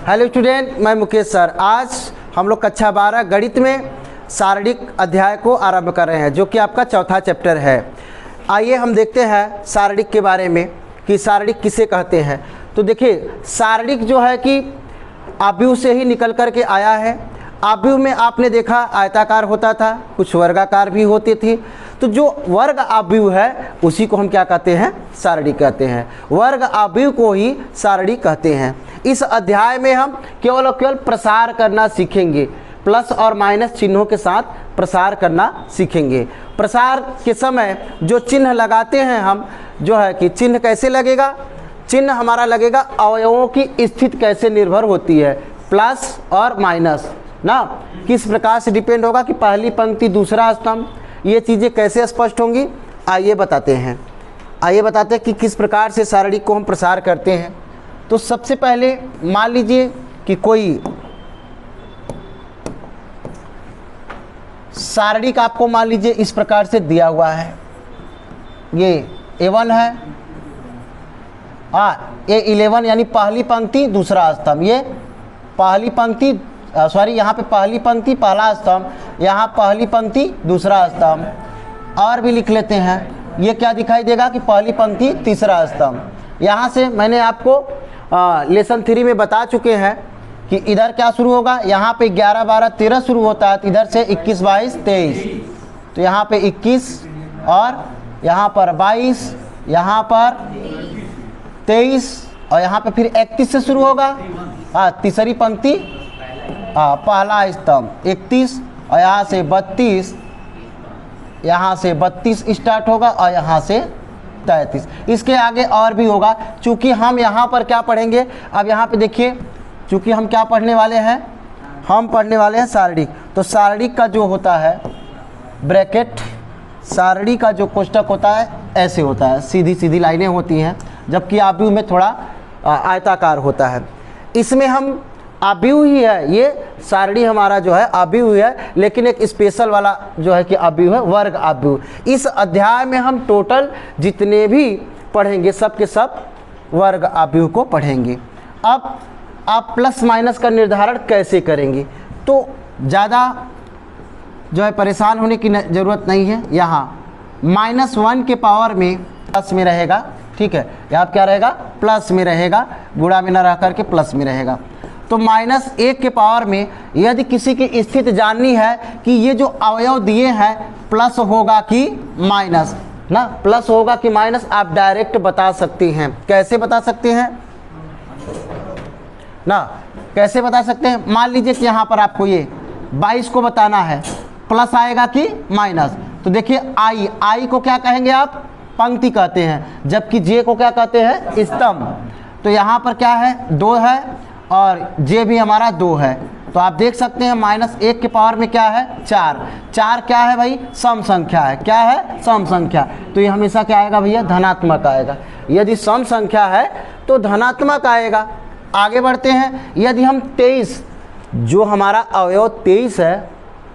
Hello student, मैं Mukesh sir. आज हम लोग कक्षा 12 गणित में शारीरिक अध्याय को आरंभ कर रहे हैं, जो कि आपका चौथा चैप्टर है। आइए हम देखते हैं शारीरिक के बारे में कि शारीरिक किसे कहते हैं। तो देखिए, शारीरिक जो है कि आव्यूह से ही निकल कर के आया है। आव्यूह में आपने देखा आयताकार होता था, कुछ वर्गाकार भी होती थी। तो जो वर्ग आव्यूह है उसी को हम क्या कहते हैं? शारीरिक कहते हैं। वर्ग आव्यूह को ही शारीरिक कहते हैं। इस अध्याय में हम केवल और केवल प्रसार करना सीखेंगे, प्लस और माइनस चिन्हों के साथ प्रसार करना सीखेंगे। प्रसार के समय जो चिन्ह लगाते हैं हम, जो है कि चिन्ह कैसे लगेगा? चिन्ह हमारा लगेगा अवयवों की स्थिति कैसे निर्भर होती है, प्लस और माइनस ना, किस प्रकार से डिपेंड होगा कि पहली पंक्ति दूसरा स्तंभ, ये चीज़ें कैसे स्पष्ट होंगी आइए बताते हैं। आइए बताते हैं कि किस प्रकार से शारीरिक को हम प्रसार करते हैं। तो सबसे पहले मान लीजिए कि कोई शारीरिक आपको मान लीजिए इस प्रकार से दिया हुआ है। ये A1 है, A11 यानी पहली पंक्ति दूसरा स्तंभ, ये पहली पंक्ति यहाँ पे पहली पंक्ति पहला स्तंभ, यहाँ पहली पंक्ति दूसरा स्तंभ। और भी लिख लेते हैं, ये क्या दिखाई देगा कि पहली पंक्ति तीसरा स्तंभ। यहाँ से मैंने आपको लेसन 3 में बता चुके हैं कि इधर क्या शुरू होगा, यहाँ पे 11, 12, 13 शुरू होता है, तो इधर से 21, 22, 23। तो यहाँ पे 21 और यहाँ पर 22, यहाँ पर 23 और यहाँ पे फिर 31 से शुरू होगा। तीसरी पंक्ति पहला स्तंभ 31 और यहाँ से 32, यहाँ से 32 स्टार्ट होगा और यहाँ से 33। इसके आगे और भी होगा। चूँकि हम यहाँ पर क्या पढ़ेंगे, अब यहाँ पे देखिए, चूँकि हम क्या पढ़ने वाले हैं, हम पढ़ने वाले हैं शारीरिक। तो शारीरिक का जो होता है ब्रैकेट, शारीरिक का जो कोष्टक होता है ऐसे होता है, सीधी सीधी लाइनें होती हैं, जबकि आव्यूह में थोड़ा आयताकार होता है। इसमें हम आव्यूह ही है, ये शारीरिक हमारा जो है आव्यूह है, लेकिन एक स्पेशल वाला जो है कि आव्यूह है वर्ग आव्यूह। इस अध्याय में हम टोटल जितने भी पढ़ेंगे सब के सब वर्ग आव्यूह को पढ़ेंगे। अब आप प्लस माइनस का निर्धारण कैसे करेंगे, तो ज़्यादा जो है परेशान होने की ज़रूरत नहीं है। यहाँ -1 के पावर में प्लस में रहेगा, ठीक है, यहाँ क्या रहेगा? प्लस में रहेगा, गुणा में न रह करके प्लस में रहेगा। तो -1 के पावर में यदि किसी की स्थिति जाननी है कि ये जो अवयव दिए हैं प्लस होगा कि माइनस ना, प्लस होगा कि माइनस, आप डायरेक्ट बता सकते हैं। कैसे बता सकते हैं ना, कैसे बता सकते हैं? मान लीजिए कि यहाँ पर आपको ये 22 को बताना है, प्लस आएगा कि माइनस। तो देखिए आई को क्या कहेंगे आप? पंक्ति कहते हैं, जबकि जे को क्या कहते हैं? स्तंभ। तो यहाँ पर क्या है? 2 है और जे भी हमारा 2 है। तो आप देख सकते हैं -1 के पावर में क्या है? 4। 4 क्या है भाई? सम संख्या है। क्या है? सम संख्या। तो ये हमेशा क्या आएगा भैया? धनात्मक आएगा। यदि सम संख्या है तो धनात्मक आएगा। आगे बढ़ते हैं। यदि हम 23, जो हमारा अवयव 23 है,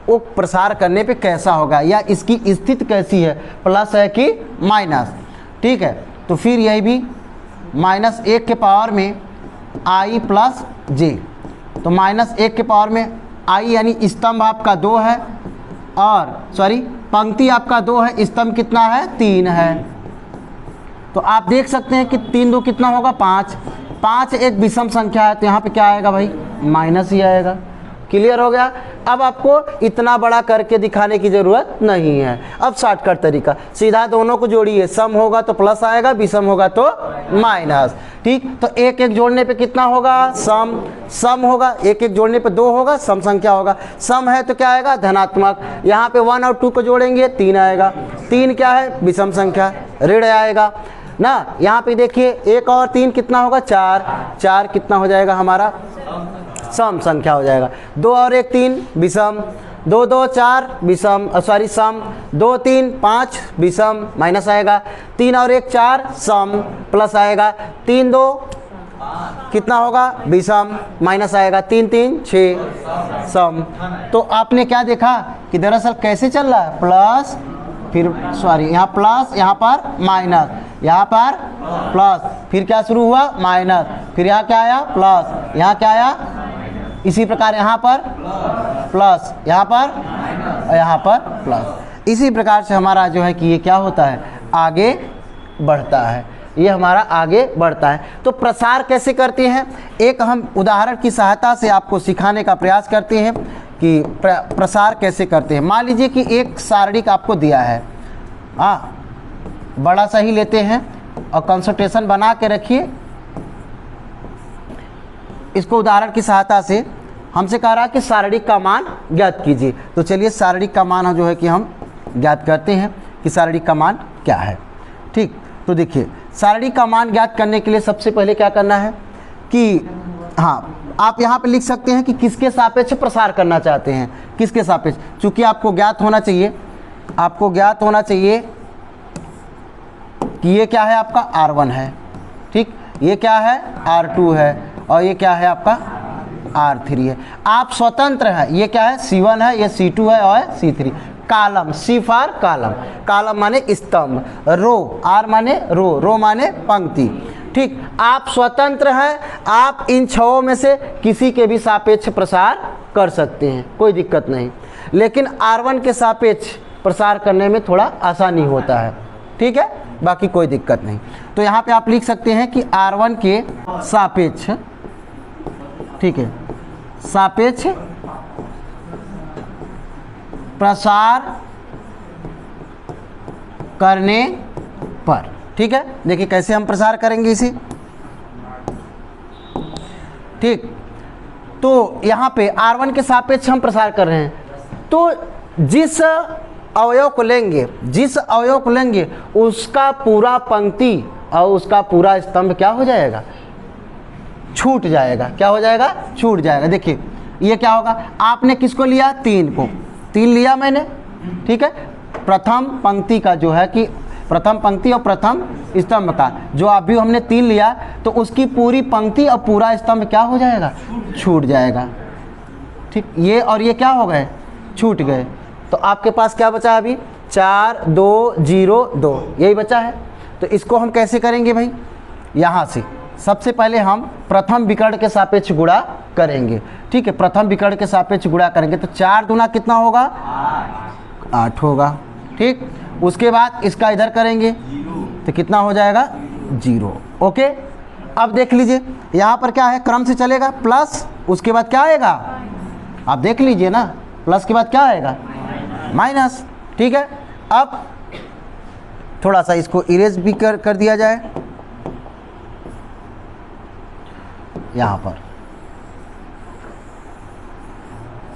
वो प्रसार करने पे कैसा होगा या इसकी स्थिति कैसी है, प्लस है कि माइनस, ठीक है। तो फिर यही भी -1 के पावर में आई प्लस जे। तो -1 के पावर में आई यानी स्तंभ आपका 2 है, और सॉरी पंक्ति आपका 2 है, स्तंभ कितना है? 3 है। तो आप देख सकते हैं कि 3 2 कितना होगा? 5। 5 एक विषम संख्या है, तो यहाँ पे क्या आएगा भाई? माइनस ही आएगा। क्लियर हो गया? अब आपको इतना बड़ा करके दिखाने की ज़रूरत नहीं है। अब शॉर्टकट तरीका, सीधा दोनों को जोड़िए, सम होगा तो प्लस आएगा, विषम होगा तो माइनस, ठीक। तो एक एक जोड़ने पे कितना होगा? सम होगा। एक एक जोड़ने पे 2 होगा, सम संख्या होगा। सम है तो क्या आएगा? धनात्मक। यहाँ पे 1 और 2 को जोड़ेंगे 3 आएगा। 3 क्या है? विषम संख्या, ऋण आएगा ना। यहाँ पे देखिए 1 और 3 कितना होगा? 4। 4 कितना हो जाएगा हमारा? सम संख्या हो जाएगा। 2 और 1 3 विषम, 2 2 4 विषम, सॉरी सम, 2 3 5 विषम, माइनस आएगा। 3 और 1 4 सम, प्लस आएगा। 3 2 कितना होगा? विषम, माइनस आएगा। 3 3 6 सम। तो आपने क्या देखा कि दरअसल कैसे चल रहा है? प्लस फिर सॉरी यहाँ प्लस, यहाँ पर माइनस, यहाँ पर प्लस, फिर क्या शुरू हुआ माइनस, फिर यहाँ क्या आया प्लस, यहाँ क्या आया, इसी प्रकार यहाँ पर प्लस, यहाँ पर और यहाँ पर प्लस। इसी प्रकार से हमारा जो है कि ये क्या होता है आगे बढ़ता है, ये हमारा आगे बढ़ता है। तो प्रसार कैसे करते हैं, एक हम उदाहरण की सहायता से आपको सिखाने का प्रयास करते हैं कि प्रसार कैसे करते हैं। मान लीजिए कि एक सारणिक आपको दिया है, बड़ा सा ही लेते हैं और कंसंट्रेशन बना के रखिए। इसको उदाहरण की सहायता से हमसे कह रहा है कि सारणिक का मान ज्ञात कीजिए। तो चलिए सारणिक का मान जो है कि हम ज्ञात करते हैं कि सारणिक का मान क्या है। ठीक, तो देखिए सारणिक का मान ज्ञात करने के लिए सबसे पहले क्या करना है कि आप यहाँ पे लिख सकते हैं कि किसके सापेक्ष प्रसार करना चाहते हैं, किसके सापेक्ष। चूंकि आपको ज्ञात होना चाहिए, आपको ज्ञात होना चाहिए कि ये क्या है आपका R1 है, ठीक, ये क्या है R2 है और ये क्या है आपका R3 है। आप स्वतंत्र है, ये क्या है C1 है, ये C2 है और C3। Column, C for column, column माने स्तंभ, रो, R माने रो, रो माने पंक्ति। ठीक, आप स्वतंत्र हैं, आप इन छहों में से किसी के भी सापेक्ष प्रसार कर सकते हैं, कोई दिक्कत नहीं। लेकिन R1 के सापेक्ष प्रसार करने में थोड़ा आसानी होता है, ठीक है, बाकी कोई दिक्कत नहीं। तो यहाँ पे आप लिख सकते हैं कि R1 के सापेक्ष, ठीक है, सापेक्ष प्रसार करने पर, ठीक है। देखिए कैसे हम प्रसार करेंगे इसे, ठीक। तो यहाँ पे R1 के सापेक्ष हम प्रसार कर रहे हैं, तो जिस अवयव को लेंगे, जिस अवयव को लेंगे उसका पूरा पंक्ति और उसका पूरा स्तंभ क्या हो जाएगा, छूट जाएगा। क्या हो जाएगा, छूट जाएगा। देखिए ये क्या होगा, आपने किसको लिया, 3 को, 3 लिया मैंने, ठीक है। प्रथम पंक्ति का जो है कि प्रथम पंक्ति और प्रथम स्तंभ का जो अभी हमने 3 लिया, तो उसकी पूरी पंक्ति और पूरा स्तंभ क्या हो जाएगा, छूट जाएगा, ठीक। ये और ये क्या हो गए, छूट गए। तो आपके पास क्या बचा अभी, 4 2 0 2, यही बचा है। तो इसको हम कैसे करेंगे भाई, यहाँ से सबसे पहले हम प्रथम विकर्ण के सापेक्ष गुणा करेंगे, ठीक है। प्रथम विकर्ण के सापेक्ष गुणा करेंगे तो 4 दूना कितना होगा, 8 होगा, ठीक। उसके बाद इसका इधर करेंगे तो कितना हो जाएगा, 0, ओके। अब देख लीजिए यहाँ पर क्या है, क्रम से चलेगा, प्लस उसके बाद क्या आएगा, आप देख लीजिए ना, प्लस के बाद क्या आएगा, माइनस, ठीक है। अब थोड़ा सा इसको इरेज भी कर दिया जाए यहाँ पर।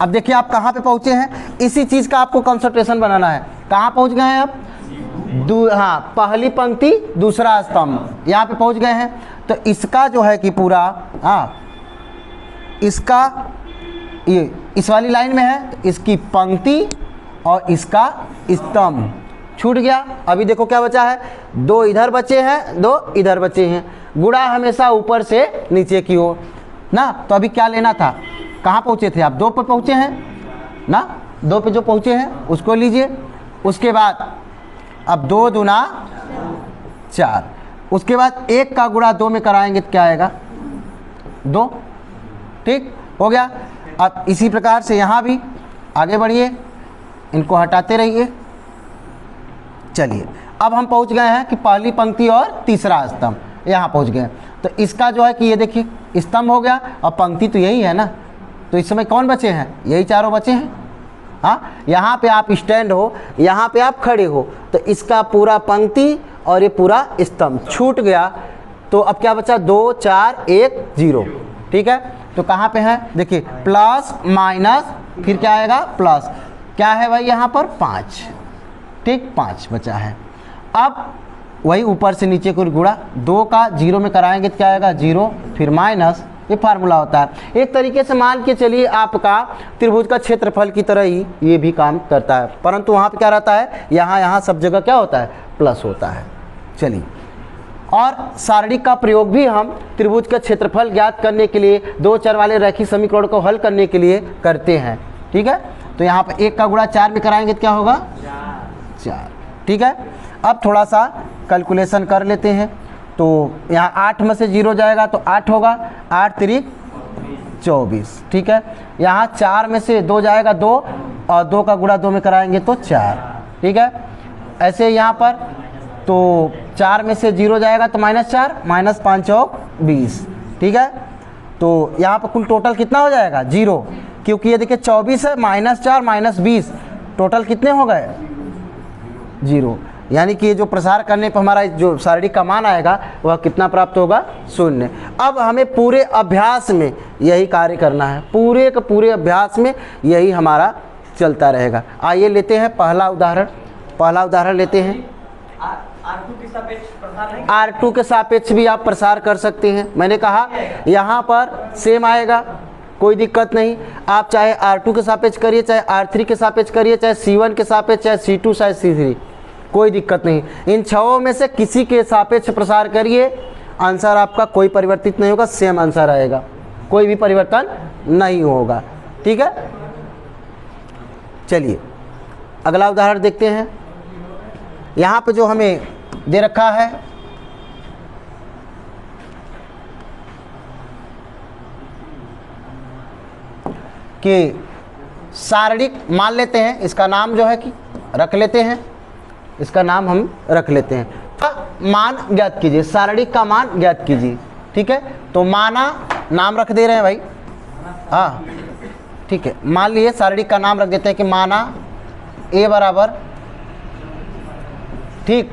अब देखिए आप कहाँ पे पहुँचे हैं, इसी चीज़ का आपको कंसंट्रेशन बनाना है। कहाँ पहुँच गए हैं आप, पहली पंक्ति दूसरा स्तंभ, यहाँ पे पहुँच गए हैं। तो इसका जो है कि पूरा इसका ये इस वाली लाइन में है, तो इसकी पंक्ति और इसका स्तंभ छूट गया। अभी देखो क्या बचा है, 2 इधर बचे हैं, 2 इधर बचे हैं। गुणा हमेशा ऊपर से नीचे की ओर ना। तो अभी क्या लेना था, कहाँ पहुँचे थे आप, 2 पे पहुँचे हैं ना, 2 पे जो पहुँचे हैं उसको लीजिए। उसके बाद अब 2 दूना 4, उसके बाद 1 का गुणा 2 में कराएंगे तो क्या आएगा, 2, ठीक हो गया। अब इसी प्रकार से यहाँ भी आगे बढ़िए, इनको हटाते रहिए। चलिए अब हम पहुँच गए हैं कि पहली पंक्ति और तीसरा स्तंभ, यहाँ पहुँच गए। तो इसका जो है कि ये देखिए स्तंभ हो गया और पंक्ति तो यही है ना। तो इस समय कौन बचे हैं, यही चारों बचे हैं। यहाँ पे आप स्टैंड हो, यहाँ पे आप खड़े हो, तो इसका पूरा पंक्ति और ये पूरा स्तंभ छूट गया। तो अब क्या बचा, 2 4 1 0, ठीक है। तो कहाँ पे है, देखिए प्लस माइनस फिर क्या आएगा, प्लस, क्या है भाई यहाँ पर 5, ठीक, 5 बचा है। अब वही ऊपर से नीचे को गुणा, 2 का 0 में कराएंगे तो क्या आएगा, 0, फिर माइनस, ये फार्मूला होता है। एक तरीके से मान के चलिए आपका त्रिभुज का क्षेत्रफल की तरह ही ये भी काम करता है, परंतु वहाँ पे क्या रहता है, यहाँ सब जगह क्या होता है, प्लस होता है। चलिए, और सारणिक का प्रयोग भी हम त्रिभुज का क्षेत्रफल ज्ञात करने के लिए 2 चर वाले रैखिक समीकरण को हल करने के लिए करते हैं, ठीक है। तो यहाँ पर 1 का गुणा 4 में कराएंगे तो क्या होगा, 4, ठीक है। अब थोड़ा सा कैलकुलेशन कर लेते हैं। तो यहाँ 8 में से 0 जाएगा तो 8 होगा, 8 तिरिक 24, ठीक है। यहाँ 4 में से 2 जाएगा 2, और 2 का गुणा 2 में कराएंगे तो 4, ठीक है। ऐसे यहाँ पर तो 4 में से 0 जाएगा तो -4, -5 चौक 20, ठीक है। तो यहाँ पर कुल टोटल कितना हो जाएगा 0, क्योंकि ये देखिए 24 है, -4 -20 टोटल कितने हो गए 0। यानी कि ये जो प्रसार करने पर हमारा जो शारीरिक का मान आएगा वह कितना प्राप्त होगा 0। अब हमें पूरे अभ्यास में यही कार्य करना है, पूरे के पूरे अभ्यास में यही हमारा चलता रहेगा। आइए लेते हैं पहला उदाहरण लेते हैं। R2 के सापेक्ष भी आप प्रसार कर सकते हैं। मैंने कहा यहाँ पर सेम आएगा, कोई दिक्कत नहीं। आप चाहे R2 के सापेक्ष करिए, चाहे R3 के सापेक्ष करिए, चाहे C1 के सापेक्ष, चाहे C2, चाहे C3, कोई दिक्कत नहीं। इन छहों में से किसी के सापेक्ष प्रसार करिए, आंसर आपका कोई परिवर्तित नहीं होगा, सेम आंसर आएगा, कोई भी परिवर्तन नहीं होगा, ठीक है। चलिए अगला उदाहरण देखते हैं। यहाँ पे जो हमें दे रखा है कि शारीरिक मान लेते हैं, इसका नाम जो है कि रख लेते हैं, इसका नाम हम रख लेते हैं। मान ज्ञात कीजिए, शारीरिक का मान ज्ञात कीजिए, ठीक है। तो माना नाम रख दे रहे हैं भाई, हाँ ठीक है। मान लिए शारीरिक का नाम रख देते हैं कि माना A बराबर, ठीक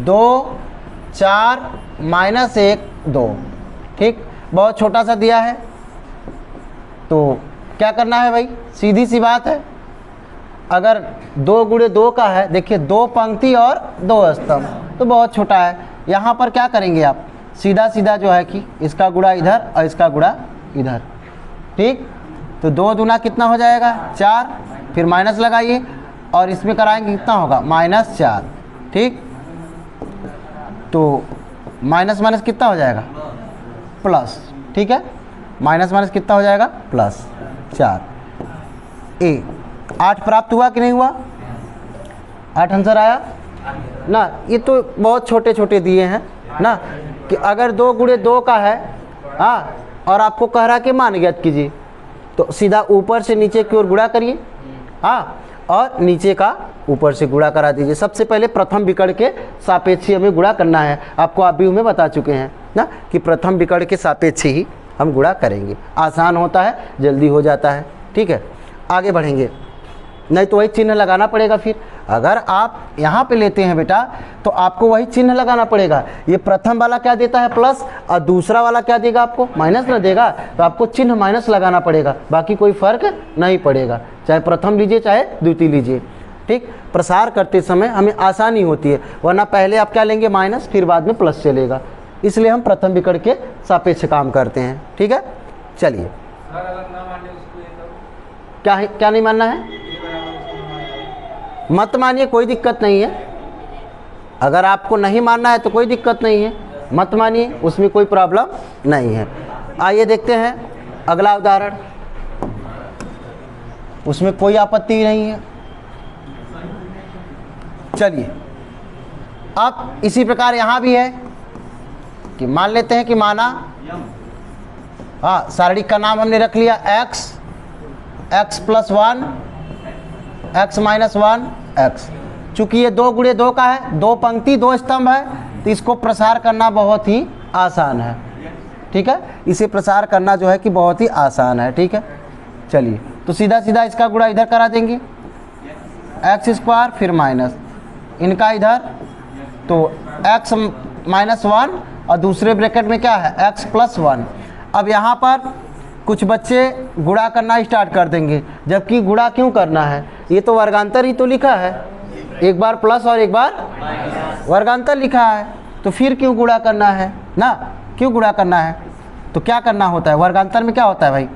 2 4 -1 2, ठीक। बहुत छोटा सा दिया है, तो क्या करना है भाई, सीधी सी बात है। अगर 2 × 2 का है, देखिए 2 पंक्ति और 2 स्तंभ, तो बहुत छोटा है। यहाँ पर क्या करेंगे आप, सीधा सीधा जो है कि इसका गुणा इधर और इसका गुणा इधर, ठीक। तो 2 दूना कितना हो जाएगा 4, फिर माइनस लगाइए और इसमें कराएंगे कितना होगा -4, ठीक। तो माइनस माइनस कितना हो जाएगा प्लस, ठीक है। माइनस माइनस कितना हो जाएगा +4। 8 प्राप्त हुआ कि नहीं हुआ, 8 आंसर आया ना। ये तो बहुत छोटे छोटे दिए हैं ना, कि अगर 2 × 2 का है, हाँ, और आपको कह रहा कि मान ज्ञात कीजिए, तो सीधा ऊपर से नीचे की ओर गुणा करिए, हाँ, और नीचे का ऊपर से गुणा करा दीजिए। सबसे पहले प्रथम विकर्ण के सापेक्षी हमें गुणा करना है। आपको आप भी में बता चुके हैं ना कि प्रथम विकर्ण के सापेक्षी ही हम गुणा करेंगे, आसान होता है, जल्दी हो जाता है, ठीक है। आगे बढ़ेंगे, नहीं तो वही चिन्ह लगाना पड़ेगा। फिर अगर आप यहाँ पे लेते हैं बेटा, तो आपको वही चिन्ह लगाना पड़ेगा। ये प्रथम वाला क्या देता है प्लस, और दूसरा वाला क्या देगा आपको माइनस ना देगा, तो आपको चिन्ह माइनस लगाना पड़ेगा, बाकी कोई फर्क नहीं पड़ेगा, चाहे प्रथम लीजिए चाहे द्वितीय लीजिए, ठीक। प्रसार करते समय हमें आसानी होती है, वरना पहले आप क्या लेंगे माइनस, फिर बाद में प्लस चलेगा, इसलिए हम प्रथम विकर्ण के सापेक्ष काम करते हैं, ठीक है। चलिए क्या नहीं मानना है, मत मानिए, कोई दिक्कत नहीं है। अगर आपको नहीं मानना है तो कोई दिक्कत नहीं है, मत मानिए, उसमें कोई प्रॉब्लम नहीं है। आइए देखते हैं अगला उदाहरण, उसमें कोई आपत्ति नहीं है। चलिए अब इसी प्रकार यहाँ भी है कि मान लेते हैं कि माना, हाँ, शारीरिक का नाम हमने रख लिया x + 1 x - 1 x। चूँकि ये 2 × 2 का है, 2 पंक्ति 2 स्तंभ है, तो इसको प्रसार करना बहुत ही आसान है, ठीक है। इसे प्रसार करना जो है कि बहुत ही आसान है, ठीक है। चलिए तो सीधा सीधा इसका गुणा इधर करा देंगे, x² फिर माइनस इनका इधर, तो x - 1 और दूसरे ब्रैकेट में क्या है x + 1। अब यहाँ पर कुछ बच्चे गुणा करना स्टार्ट कर देंगे, जबकि गुणा क्यों करना है, ये तो वर्गांतर ही तो लिखा है, एक बार प्लस और एक बार वर्गांतर लिखा है, तो फिर क्यों गुणा करना है ना, क्यों गुणा करना है। तो क्या करना होता है वर्गांतर में, क्या होता है भाई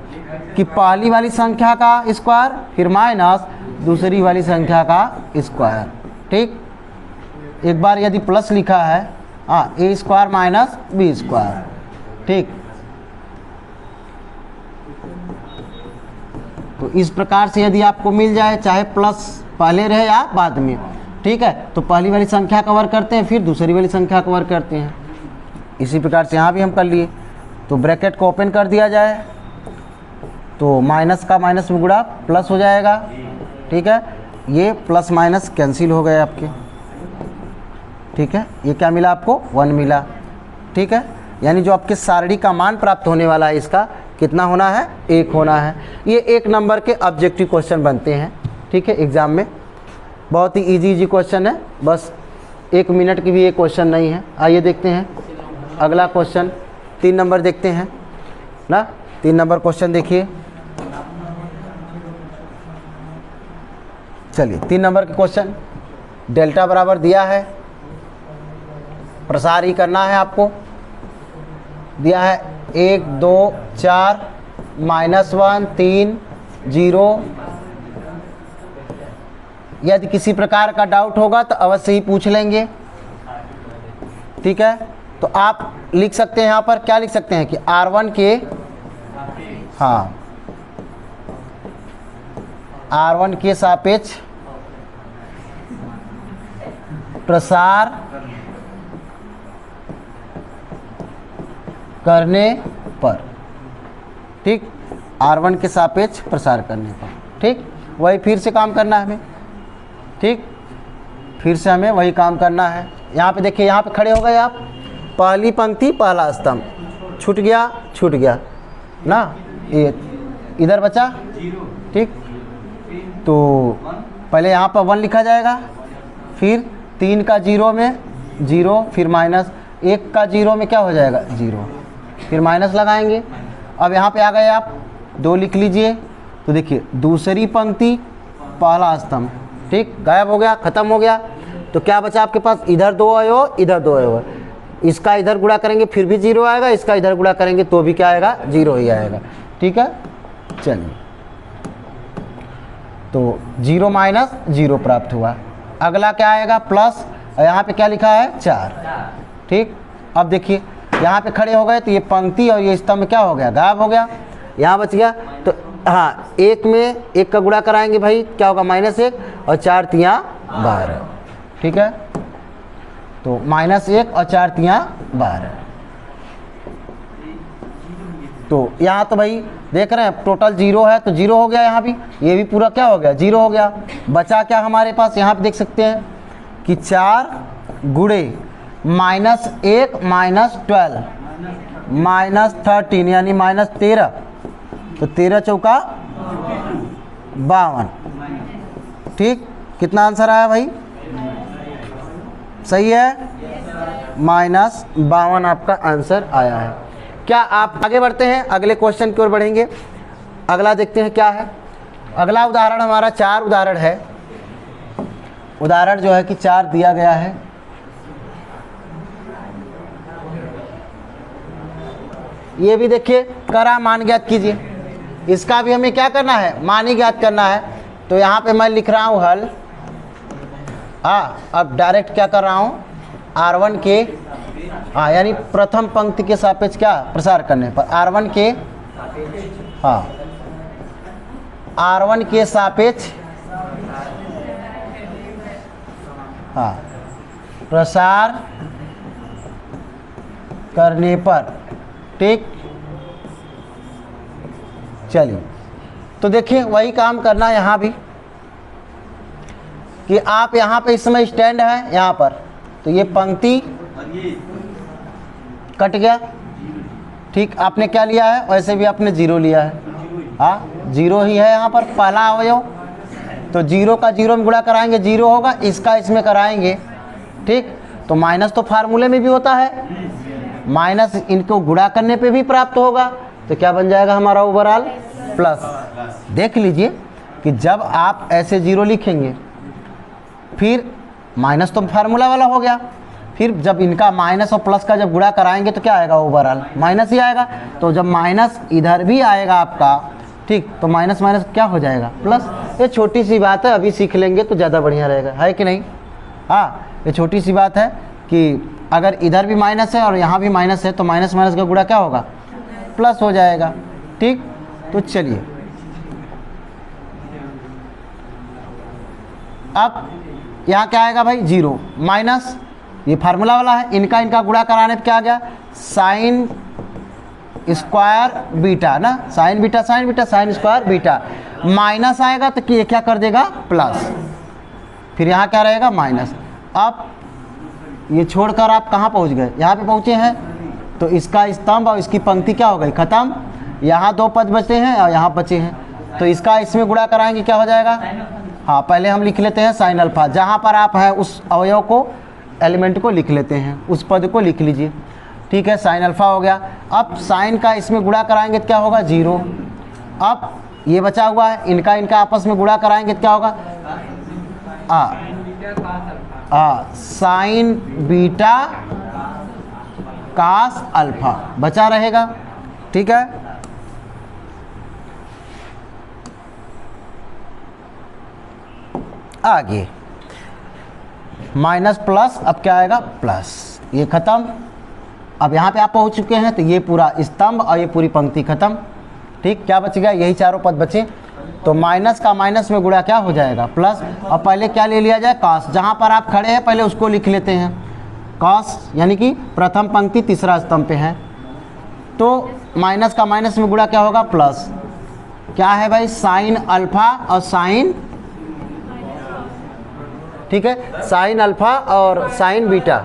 कि पहली वाली संख्या का स्क्वायर फिर माइनस दूसरी वाली संख्या का स्क्वायर, ठीक। एक बार यदि प्लस लिखा है, हाँ, a² - b², ठीक। तो इस प्रकार से यदि आपको मिल जाए, चाहे प्लस पहले रहे या बाद में, ठीक है, तो पहली वाली संख्या कवर करते हैं, फिर दूसरी वाली संख्या कवर करते हैं। इसी प्रकार से यहाँ भी हम कर लिए। तो ब्रैकेट को ओपन कर दिया जाए तो माइनस का माइनस में गुणा प्लस हो जाएगा। ठीक है, ये प्लस माइनस कैंसिल हो गए आपके। ठीक है, ये क्या मिला आपको 1 मिला। ठीक है, यानी जो आपके सारणी का मान प्राप्त होने वाला है इसका कितना होना है 1 होना है। ये 1 नंबर के ऑब्जेक्टिव क्वेश्चन बनते हैं। ठीक है, एग्ज़ाम में बहुत ही इजी क्वेश्चन है, बस 1 मिनट की भी ये क्वेश्चन नहीं है। आइए देखते हैं अगला क्वेश्चन 3 नंबर देखते हैं ना। 3 नंबर क्वेश्चन देखिए। चलिए 3 नंबर के क्वेश्चन, डेल्टा बराबर दिया है, प्रसार ही करना है आपको। दिया है 1 2 4 -1 3 0। यदि किसी प्रकार का डाउट होगा तो अवश्य ही पूछ लेंगे। ठीक है, तो आप लिख सकते हैं यहाँ पर, क्या लिख सकते हैं कि R1 के, हाँ, R1 के सापेक्ष प्रसार करने पर, ठीक, R1 के सापेक्ष प्रसार करने पर, ठीक, वही फिर से काम करना है हमें। ठीक, फिर से हमें वही काम करना है। यहाँ पे देखिए, यहाँ पे खड़े हो गए आप, पहली पंक्ति पहला स्तंभ छूट गया ना, ये इधर बचा। ठीक, तो पहले यहाँ पर 1 लिखा जाएगा, फिर 3 का 0 में 0, फिर माइनस 1 का 0 में क्या हो जाएगा 0, फिर माइनस लगाएंगे। अब यहाँ पे आ गए आप, 2 लिख लीजिए। तो देखिए दूसरी पंक्ति पहला स्तंभ, ठीक, गायब हो गया, ख़त्म हो गया। तो क्या बचा आपके पास, इधर 2 आए हो, इधर 2 आए हो। इसका इधर गुणा करेंगे फिर भी 0 आएगा, इसका इधर गुणा करेंगे तो भी क्या आएगा 0 ही आएगा। ठीक है, चलिए, तो 0 माइनस 0 प्राप्त हुआ। अगला क्या आएगा प्लस, यहाँ पे क्या लिखा है 4। ठीक, अब देखिए यहाँ पे खड़े हो गए तो ये पंक्ति और ये स्तंभ क्या हो गया, गायब हो गया, यहाँ बच गया। तो हाँ, 1 में 1 का गुणा कराएंगे भाई, क्या होगा -1 और 4 तियाँ 12। ठीक है, तो -1 और 4 तियाँ 12। तो यहाँ तो भाई देख रहे हैं टोटल 0 है, तो 0 हो गया, यहाँ भी ये भी पूरा क्या हो गया 0 हो गया। बचा क्या हमारे पास, यहाँ पे देख सकते हैं कि 4 गुणे -1 -12 -13 यानी -13, तो 13 चौका 52। ठीक, कितना आंसर आया भाई, सही है, -52 आपका आंसर आया है। क्या आप आगे बढ़ते हैं, अगले क्वेश्चन की ओर बढ़ेंगे। अगला देखते हैं क्या है। अगला उदाहरण हमारा 4 उदाहरण है। उदाहरण जो है कि 4 दिया गया है। ये भी देखिए, करा मान ज्ञात कीजिए। इसका भी हमें क्या करना है, मान ही ज्ञात करना है। तो यहाँ पे मैं लिख रहा हूँ हल। अब डायरेक्ट क्या कर रहा हूँ, R1 के, यानी प्रथम पंक्ति के सापेक्ष क्या प्रसार करने पर, R1 के, R1 के सापेक्ष प्रसार करने पर। ठीक, चलिए, तो देखिए वही काम करना है यहाँ भी, कि आप यहाँ पे इस समय स्टैंड है यहाँ पर, तो ये पंक्ति कट गया। ठीक, आपने क्या लिया है, वैसे भी आपने 0 लिया है। 0 ही है यहाँ पर पहला अवयव, तो 0 का 0 में गुणा कराएंगे 0 होगा, इसका इसमें कराएंगे। ठीक, तो माइनस तो फार्मूले में भी होता है, माइनस इनको गुणा करने पे भी प्राप्त होगा, तो क्या बन जाएगा हमारा ओवरऑल प्लस। देख लीजिए कि जब आप ऐसे 0 लिखेंगे, फिर माइनस तो फार्मूला वाला हो गया, फिर जब इनका माइनस और प्लस का जब गुणा कराएंगे तो क्या आएगा, ओवरऑल माइनस ही आएगा। तो जब माइनस इधर भी आएगा आपका, ठीक, तो माइनस माइनस क्या हो जाएगा प्लस। ये छोटी सी बात है, अभी सीख लेंगे तो ज़्यादा बढ़िया रहेगा, है कि नहीं। ये छोटी सी बात है कि अगर इधर भी माइनस है और यहाँ भी माइनस है, तो माइनस माइनस का गुणा क्या होगा, प्लस हो जाएगा। ठीक, तो चलिए, अब यहाँ क्या आएगा भाई 0 माइनस, ये फार्मूला वाला है, इनका गुणा कराने पे क्या आ गया साइन स्क्वायर बीटा ना, sign beta sine square beta, minus आएगा तो ये क्या कर देगा प्लस, फिर यहाँ क्या रहेगा माइनस। अब ये छोड़कर आप कहाँ पहुँच गए, यहाँ पे पहुँचे हैं, तो इसका स्तंभ और इसकी पंक्ति क्या हो गई खत्म, यहाँ 2 पद बचे हैं और यहाँ बचे हैं, तो इसका इसमें गुणा कराएंगे क्या हो जाएगा, हाँ पहले हम लिख लेते हैं साइन अल्फा, जहाँ पर आप है उस अवयव को एलिमेंट को लिख लेते हैं, उस पद को लिख लीजिए, ठीक है साइन अल्फा हो गया। अब साइन का इसमें गुणा कराएंगे तो क्या होगा 0, अब ये बचा हुआ है, इनका आपस में गुणा कराएंगे तो क्या होगा साइन बीटा कास अल्फा बचा रहेगा, ठीक है। आगे माइनस प्लस, अब क्या आएगा प्लस, ये खत्म। अब यहाँ पे आप पहुँच चुके हैं, तो ये पूरा स्तंभ और ये पूरी पंक्ति खत्म, ठीक। क्या बच गया, यही चारों पद बचे, तो माइनस का माइनस में गुणा क्या हो जाएगा प्लस। और पहले क्या ले लिया जाए कॉस, जहाँ पर आप खड़े हैं पहले उसको लिख लेते हैं कॉस, यानी कि प्रथम पंक्ति तीसरा स्तंभ पे है, तो माइनस का माइनस में गुणा क्या होगा प्लस, क्या है भाई साइन अल्फा और साइन, ठीक है साइन अल्फा और साइन बीटा,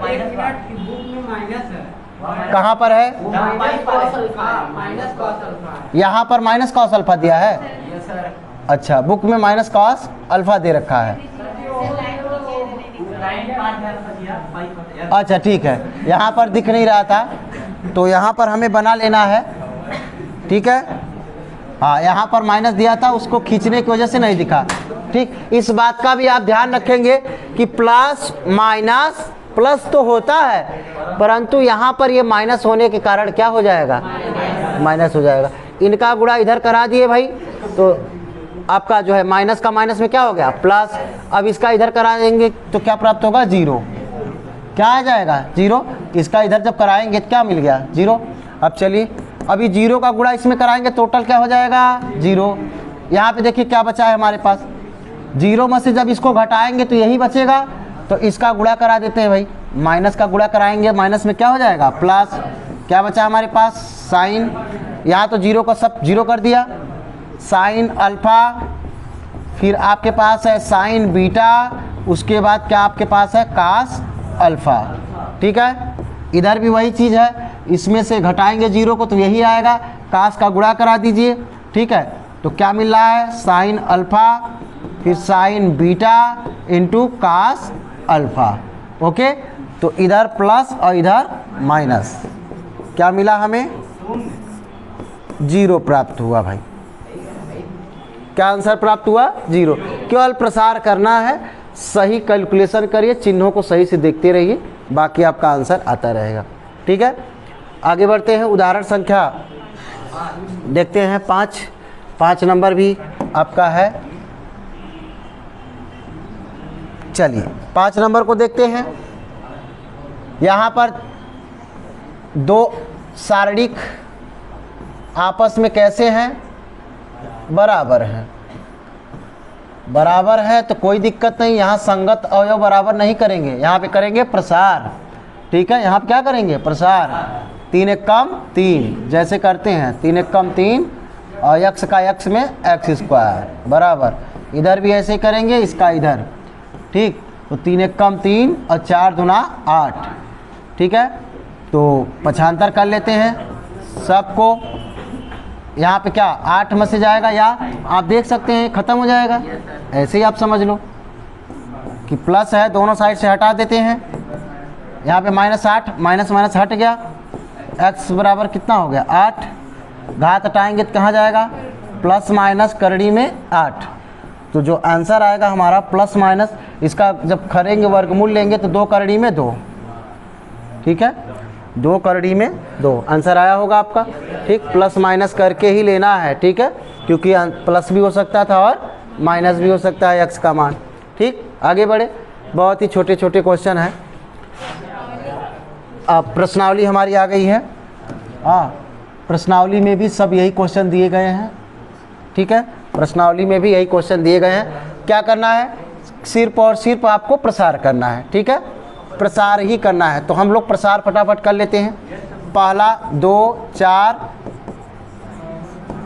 कहाँ पर है यहाँ पर माइनस कॉस अल्फा दिया है, अच्छा बुक में माइनस कॉस अल्फा दे रखा है, अच्छा ठीक है, यहाँ पर दिख नहीं रहा था तो यहाँ पर हमें बना लेना है, ठीक है। हाँ यहाँ पर माइनस दिया था, उसको खींचने की वजह से नहीं दिखा, ठीक। इस बात का भी आप ध्यान रखेंगे कि प्लस माइनस प्लस तो होता है, परंतु यहाँ पर ये माइनस होने के कारण क्या हो जाएगा माइनस हो जाएगा। इनका गुणा इधर करा दिए भाई, तो आपका जो है माइनस का माइनस में क्या हो गया प्लस, अब इसका इधर करा देंगे तो क्या प्राप्त होगा 0, क्या आ जाएगा 0, इसका इधर जब कराएंगे तो क्या मिल गया 0। अब चलिए अभी 0 का गुणा इसमें कराएंगे, टोटल क्या हो जाएगा 0। यहाँ पे देखिए क्या बचा है हमारे पास, 0 में से जब इसको घटाएंगे तो यही बचेगा, तो इसका गुणा करा देते हैं भाई, माइनस का गुणा कराएंगे, माइनस में क्या हो जाएगा प्लस, क्या बचा हमारे पास साइन, यहाँ तो 0 को सब 0 कर दिया, साइन अल्फा, फिर आपके पास है साइन बीटा, उसके बाद क्या आपके पास है कास अल्फा, ठीक है। इधर भी वही चीज़ है, इसमें से घटाएंगे 0 को तो यही आएगा, कास का गुणा करा दीजिए, ठीक है। तो क्या मिल रहा है साइन अल्फा फिर sine beta into cos alpha, okay. तो इधर प्लस और इधर माइनस, क्या मिला हमें 0 प्राप्त हुआ भाई, क्या आंसर प्राप्त हुआ 0। केवल प्रसार करना है, सही कैलकुलेशन करिए, चिन्हों को सही से देखते रहिए, बाकी आपका आंसर आता रहेगा, ठीक है। आगे बढ़ते हैं, उदाहरण संख्या देखते हैं 5 नंबर भी आपका है, चलिए 5 नंबर को देखते हैं। यहाँ पर 2 सारणिक आपस में कैसे हैं बराबर हैं, बराबर है तो कोई दिक्कत नहीं, यहाँ संगत अवयव बराबर नहीं करेंगे, यहाँ पे करेंगे प्रसार, ठीक है। यहाँ पे क्या करेंगे प्रसार, 3 एक कम 3 जैसे करते हैं, 3 एक कम 3 और यक्स का यक्स में एक्स स्क्वायर बराबर, इधर भी ऐसे करेंगे, इसका इधर, ठीक। तो 3 एक कम 3 और 4 दूना 8, ठीक है। तो पक्षांतर कर लेते हैं सबको, यहाँ पे क्या 8 में से जाएगा, या आप देख सकते हैं ख़त्म हो जाएगा, ऐसे ही आप समझ लो कि प्लस है, दोनों साइड से हटा देते हैं, यहाँ पे -8 माइनस माइनस हट गया, x बराबर कितना हो गया 8, घात हटाएंगे तो कहाँ जाएगा प्लस माइनस करड़ी में 8, तो जो आंसर आएगा हमारा प्लस माइनस, इसका जब करेंगे वर्गमूल लेंगे तो 2 करड़ी में 2, ठीक है, 2 करड़ी में 2 आंसर आया होगा आपका, ठीक। प्लस माइनस करके ही लेना है, ठीक है, क्योंकि प्लस भी हो सकता था और माइनस भी हो सकता है x का मान, ठीक। आगे बढ़े, बहुत ही छोटे छोटे क्वेश्चन हैं। अब प्रश्नावली हमारी आ गई है, हाँ प्रश्नावली में भी सब यही क्वेश्चन दिए गए हैं, ठीक है, प्रश्नावली में भी यही क्वेश्चन दिए गए हैं। क्या करना है, सिर्फ और सिर्फ आपको प्रसार करना है, ठीक है, प्रसार ही करना है। तो हम लोग प्रसार फटाफट कर लेते हैं। पहला 2 4,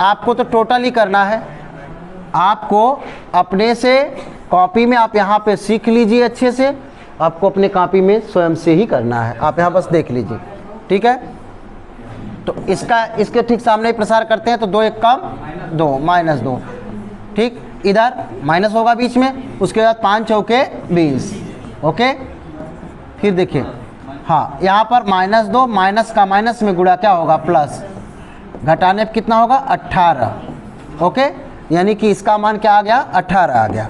आपको तो टोटल ही करना है, आपको अपने से कॉपी में आप यहाँ पे सीख लीजिए अच्छे से, आपको अपने कॉपी में स्वयं से ही करना है, आप यहाँ बस देख लीजिए, ठीक है। तो इसके ठीक सामने ही प्रसार करते हैं, तो 2 1 कम 2 -2, ठीक, इधर माइनस होगा बीच में, उसके बाद 5 चौके 20, ओके। फिर देखिए, हाँ यहाँ पर -2 माइनस का माइनस में गुणा क्या होगा प्लस, घटाने पर कितना होगा 18, ओके, यानी कि इसका मान क्या आ गया 18 आ गया।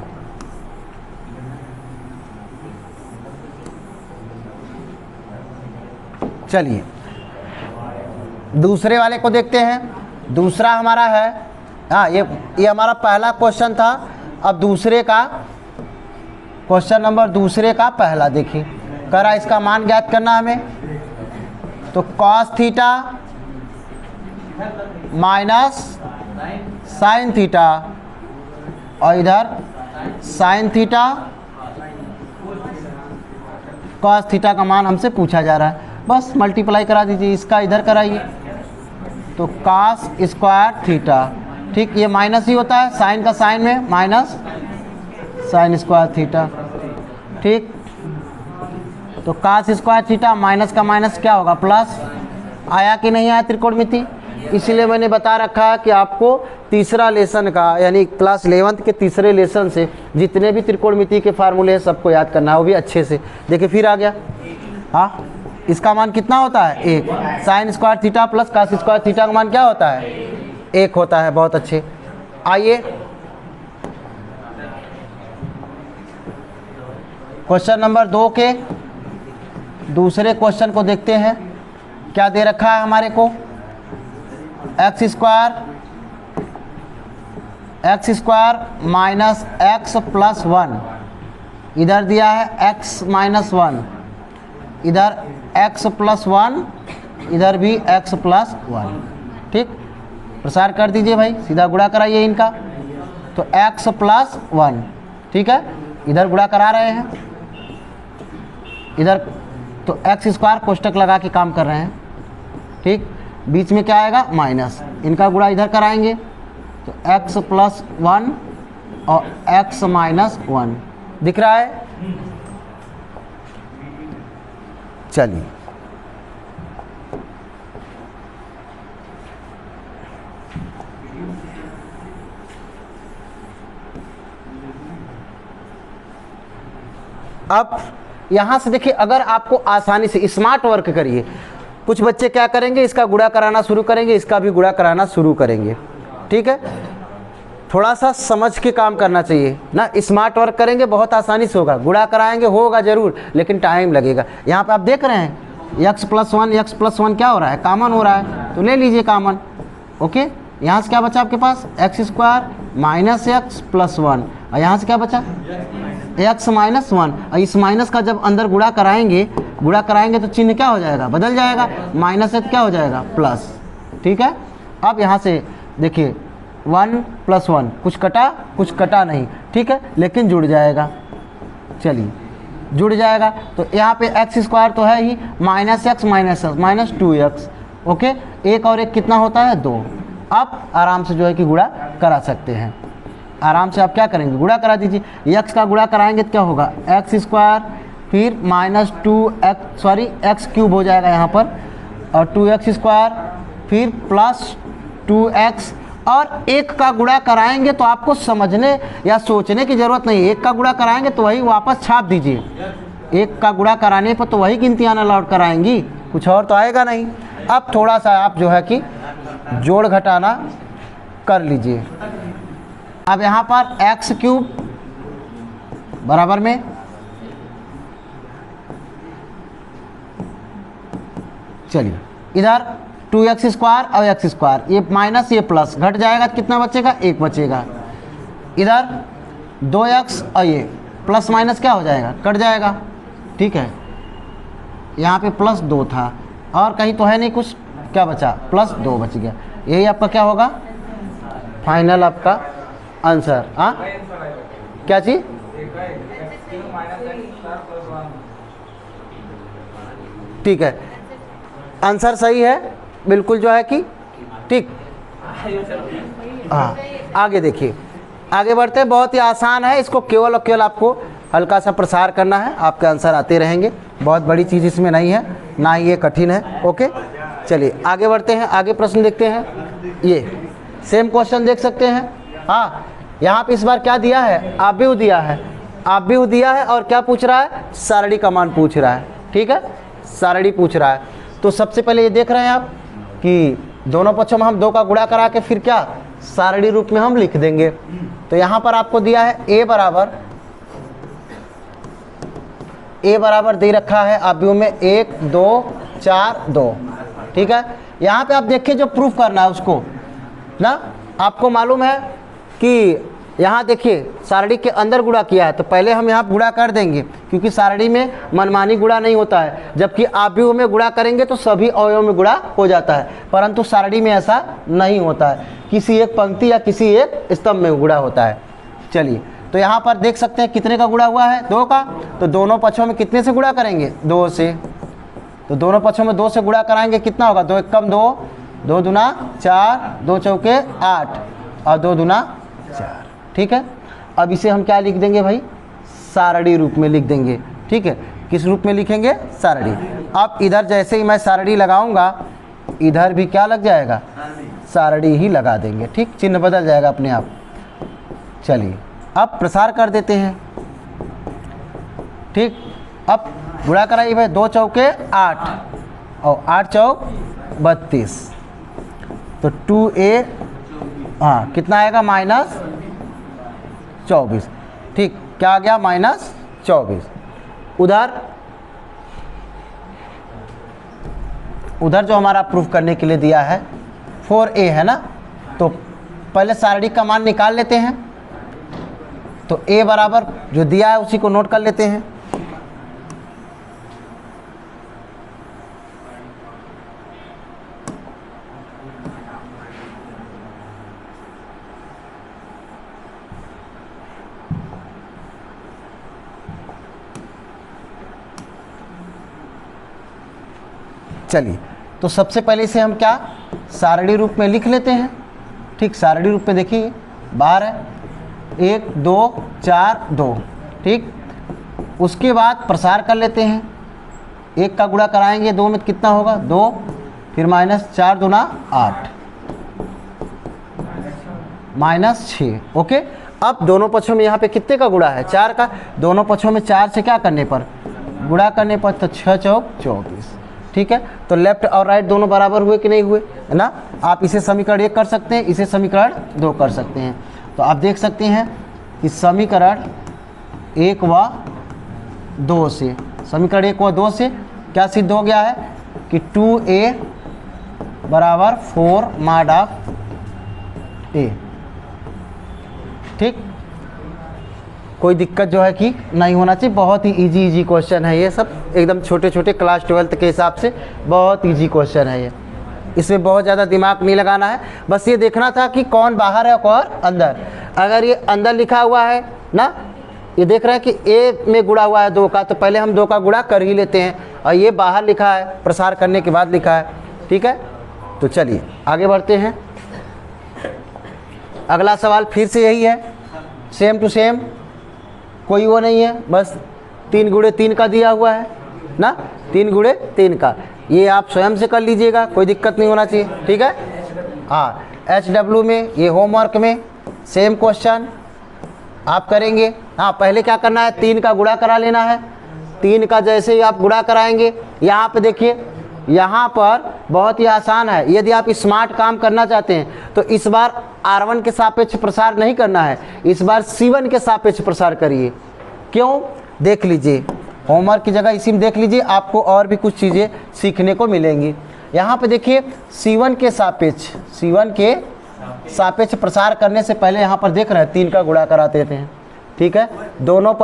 चलिए दूसरे वाले को देखते हैं। दूसरा हमारा है, हाँ ये हमारा पहला क्वेश्चन था। अब दूसरे का क्वेश्चन नंबर दूसरे का पहला देखिए, करा इसका मान ज्ञात करना हमें। तो cos theta minus sine theta और इधर साइन थीटा, cos थीटा का मान हमसे पूछा जा रहा है, बस मल्टीप्लाई करा दीजिए, इसका इधर कराइए। तो cos स्क्वायर थीटा, ठीक, ये माइनस ही होता है, साइन का साइन में माइनस साइन स्क्वायर थीटा, ठीक। तो cos स्क्वायर थीटा माइनस का माइनस क्या होगा प्लस, आया कि नहीं आया त्रिकोणमिति। इसीलिए मैंने बता रखा है कि आपको तीसरा लेसन का यानी क्लास 11th के तीसरे लेसन से जितने भी त्रिकोणमिति के फार्मूले हैं सबको याद करना है, वो भी अच्छे से। देखिए फिर आ गया, हाँ इसका मान कितना होता है 1, sine square theta plus cos square theta का मान क्या होता है 1 होता है, बहुत अच्छे। आइए क्वेश्चन नंबर 2 के दूसरे क्वेश्चन को देखते हैं। क्या दे रखा है हमारे को, x square minus X plus 1, इधर दिया है x माइनस 1, इधर x प्लस 1, इधर भी x प्लस 1, ठीक। प्रसार कर दीजिए भाई, सीधा गुणा कराइए इनका। तो x प्लस 1, ठीक है, इधर गुणा करा रहे हैं, इधर तो एक्स स्क्वायर कोष्टक लगा के काम कर रहे हैं, ठीक। बीच में क्या आएगा माइनस, इनका गुणा इधर कराएंगे तो x प्लस 1 और x माइनस 1 दिख रहा है। चलिए अब यहाँ से देखिए, अगर आपको आसानी से स्मार्ट वर्क करिए, कुछ बच्चे क्या करेंगे इसका गुणा कराना शुरू करेंगे, इसका भी गुणा कराना शुरू करेंगे, ठीक है। थोड़ा सा समझ के काम करना चाहिए ना, स्मार्ट वर्क करेंगे बहुत आसानी से होगा, गुणा कराएंगे होगा ज़रूर लेकिन टाइम लगेगा। यहाँ पे आप देख रहे हैं x प्लस 1 क्या हो रहा है, कॉमन हो रहा है, तो ले लीजिए कॉमन, ओके। यहाँ से क्या बचा आपके पास X square minus X plus 1, और यहाँ से क्या बचा x माइनस 1, और इस माइनस का जब अंदर गुणा कराएंगे तो चिन्ह क्या हो जाएगा, बदल जाएगा, माइनस है तो क्या हो जाएगा प्लस, ठीक है। अब यहाँ से देखिए 1 प्लस 1 कुछ कटा नहीं, ठीक है, लेकिन जुड़ जाएगा, चलिए जुड़ जाएगा। तो यहाँ पे एक्स स्क्वायर तो है ही, minus X minus 2x, okay. 1 और 1 कितना होता है 2। अब आराम से जो है कि गुणा करा सकते हैं, आराम से आप क्या करेंगे गुणा करा दीजिए। x का गुणा कराएंगे तो क्या होगा एक्स स्क्वायर, फिर माइनस 2x क्यूब हो जाएगा यहाँ पर, और 2x स्क्वायर, फिर प्लस 2x, और 1 का गुणा कराएंगे तो आपको समझने या सोचने की ज़रूरत नहीं, 1 का गुणा कराएंगे तो वही वापस छाप दीजिए, 1 का गुणा कराने पर तो वही गिनती आना लौट कर आएंगी, कुछ और तो आएगा नहीं। अब थोड़ा सा आप जो है कि जोड़ घटाना कर लीजिए। अब यहाँ पर x क्यूब बराबर में चलिए इधर 2x स्क्वायर और x स्क्वायर, ये माइनस ये प्लस, घट जाएगा तो कितना बचेगा 1 बचेगा, इधर 2x और ये प्लस माइनस क्या हो जाएगा कट जाएगा, ठीक है। यहाँ पे प्लस 2 था और कहीं तो है नहीं कुछ, क्या बचा प्लस 2 बच गया, यही आपका क्या होगा फाइनल आपका आंसर। हाँ क्या चीज़ ठीक है, आंसर सही है बिल्कुल जो है कि ठीक। हाँ आगे देखिए, आगे बढ़ते हैं। बहुत ही आसान है, इसको केवल और केवल आपको हल्का सा प्रसार करना है, आपके आंसर आते रहेंगे। बहुत बड़ी चीज़ इसमें नहीं है, ना ही ये कठिन है। ओके चलिए आगे बढ़ते हैं, आगे प्रश्न देखते हैं। ये सेम क्वेश्चन देख सकते हैं। हाँ यहाँ पे इस बार क्या दिया है, आव्यूह दिया है, आव्यूह दिया है और क्या पूछ रहा है, सारणी का मान पूछ रहा है। ठीक है, सारणी पूछ रहा है। तो सबसे पहले ये देख रहे हैं आप कि दोनों पक्षों में हम 2 का गुणा करा के फिर क्या सारणी रूप में हम लिख देंगे। तो यहाँ पर आपको दिया है ए बराबर दे रखा है आव्यूह में 1 2 4 2। ठीक है, यहाँ पे आप देखिए जो प्रूफ करना है उसको ना, आपको मालूम है कि यहाँ देखिए सारणी के अंदर गुणा किया है, तो पहले हम यहाँ गुणा कर देंगे क्योंकि सारणी में मनमानी गुणा नहीं होता है, जबकि आव्यूह में गुणा करेंगे तो सभी अवयवों में गुणा हो जाता है, परंतु सारणी में ऐसा नहीं होता है, किसी एक पंक्ति या किसी एक स्तंभ में गुणा होता है। चलिए तो यहाँ पर देख सकते हैं कितने का गुणा हुआ है, 2 का। तो दोनों पक्षों में कितने से गुणा करेंगे, 2 से। तो दोनों पक्षों में 2 से गुणा कराएंगे, कितना होगा, 2 एकम 2, 2 दूना 4, 2 चौके 8 और 2 दूना 4। ठीक है, अब इसे हम क्या लिख देंगे भाई, सारणी रूप में लिख देंगे। ठीक है, किस रूप में लिखेंगे, सारणी। अब इधर जैसे ही मैं सारणी लगाऊंगा इधर भी क्या लग जाएगा, सारणी ही लगा देंगे। ठीक, चिन्ह बदल जाएगा अपने आप। चलिए अब प्रसार कर देते हैं। ठीक, अब गुणा कराइए भाई, 2 चौके 8 और 8 चौक 32। तो 2a हाँ कितना आएगा, -24। ठीक, क्या आ गया, -24। उधर जो हमारा प्रूफ करने के लिए दिया है 4a है ना, तो पहले सारणी का मान निकाल लेते हैं। तो a बराबर जो दिया है उसी को नोट कर लेते हैं। चलिए तो सबसे पहले इसे हम क्या सारणी रूप में लिख लेते हैं। ठीक, सारणी रूप में देखिए बाहर है 1 2 4 2। ठीक, उसके बाद प्रसार कर लेते हैं, 1 का गुणा कराएंगे 2 में कितना होगा, 2, फिर -4 दूना 8 -6। ओके, अब दोनों पक्षों में यहाँ पे कितने का गुणा है, 4 का। दोनों पक्षों में 4 से क्या करने पर, गुणा करने पर, तो 6 चौक 24। ठीक है, तो लेफ्ट और राइट दोनों बराबर हुए कि नहीं हुए, है ना। आप इसे समीकरण 1 कर सकते हैं, इसे समीकरण 2 कर सकते हैं। तो आप देख सकते हैं कि समीकरण 1 व 2 से, समीकरण 1 व 2 से क्या सिद्ध हो गया है कि 2a बराबर 4 mod ऑफ a। ठीक, कोई दिक्कत जो है कि नहीं होना चाहिए। बहुत ही इजी क्वेश्चन है ये सब, एकदम छोटे छोटे क्लास 12th के हिसाब से बहुत इजी क्वेश्चन है ये। इसमें बहुत ज़्यादा दिमाग नहीं लगाना है, बस ये देखना था कि कौन बाहर है और अंदर। अगर ये अंदर लिखा हुआ है ना, ये देख रहे हैं कि a में गुणा हुआ है 2 का, तो पहले हम 2 का गुणा कर ही लेते हैं, और ये बाहर लिखा है, प्रसार करने के बाद लिखा है। ठीक है, तो चलिए आगे बढ़ते हैं। अगला सवाल फिर से यही है, सेम टू सेम, कोई वो नहीं है, बस 3 गुणे 3 का दिया हुआ है ना, 3 गुणे 3 का। ये आप स्वयं से कर लीजिएगा, कोई दिक्कत नहीं होना चाहिए। ठीक है, हाँ HW में, ये होमवर्क में सेम क्वेश्चन आप करेंगे। हाँ पहले क्या करना है, 3 का गुणा करा लेना है। 3 का जैसे ही आप गुणा कराएंगे, यहाँ पे देखिए, यहाँ पर बहुत ही आसान है। यदि आप स्मार्ट काम करना चाहते हैं तो इस बार R1 के सापेक्ष प्रसार नहीं करना है, इस बार C1 के सापेक्ष प्रसार करिए। क्यों, देख लीजिए, होमवर्क की जगह इसी में देख लीजिए, आपको और भी कुछ चीज़ें सीखने को मिलेंगी। यहाँ पे देखिए C1 के सापेक्ष प्रसार करने से पहले यहाँ पर देख रहे हैं 3 का गुणा करा देते हैं। ठीक है, दोनों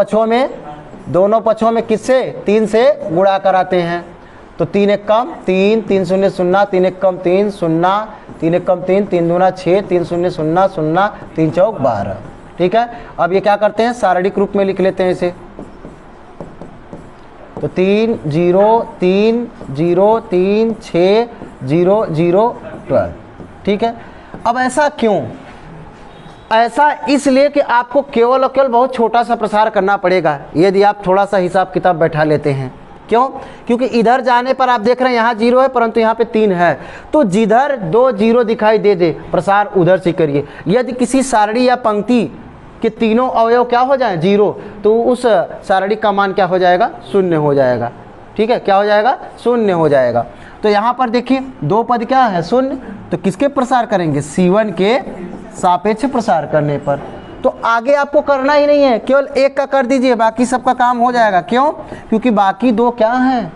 पक्षों में किससे, 3 से गुणा कराते हैं। तो 3 एक कम 3, 3 शून्य 0, 3 एक कम 3 0, 3 एक कम 3, 3 दूना 6, 3 शून्य 0 0, 3 चौक 12। ठीक है, अब ये क्या करते हैं, सारणिक रूप में लिख लेते हैं इसे। तो 3 0 3 0 3 6 0 0 12। ठीक है, अब ऐसा क्यों? ऐसा इसलिए कि आपको केवल और केवल बहुत छोटा सा प्रसार करना पड़ेगा यदि आप थोड़ा सा हिसाब किताब बैठा लेते हैं। क्यों? क्योंकि इधर जाने पर आप देख रहे हैं यहाँ 0 है परंतु यहाँ पे 3 है, तो जिधर 2 0 दिखाई दे दे प्रसार उधर से करिए। यदि किसी सारणी या पंक्ति के तीनों अवयव क्या हो जाए 0, तो उस सारणी का मान क्या हो जाएगा? 0 हो जाएगा। ठीक है, क्या हो जाएगा? 0 हो जाएगा। तो यहाँ पर देखिए 2 पद क्या है? 0। तो किसके प्रसार करेंगे? C1 के सापेक्ष प्रसार करने पर। तो आगे आपको करना ही नहीं है, केवल एक का कर दीजिए, बाकी सबका काम हो जाएगा। क्यों? क्योंकि बाकी 2 क्या हैं?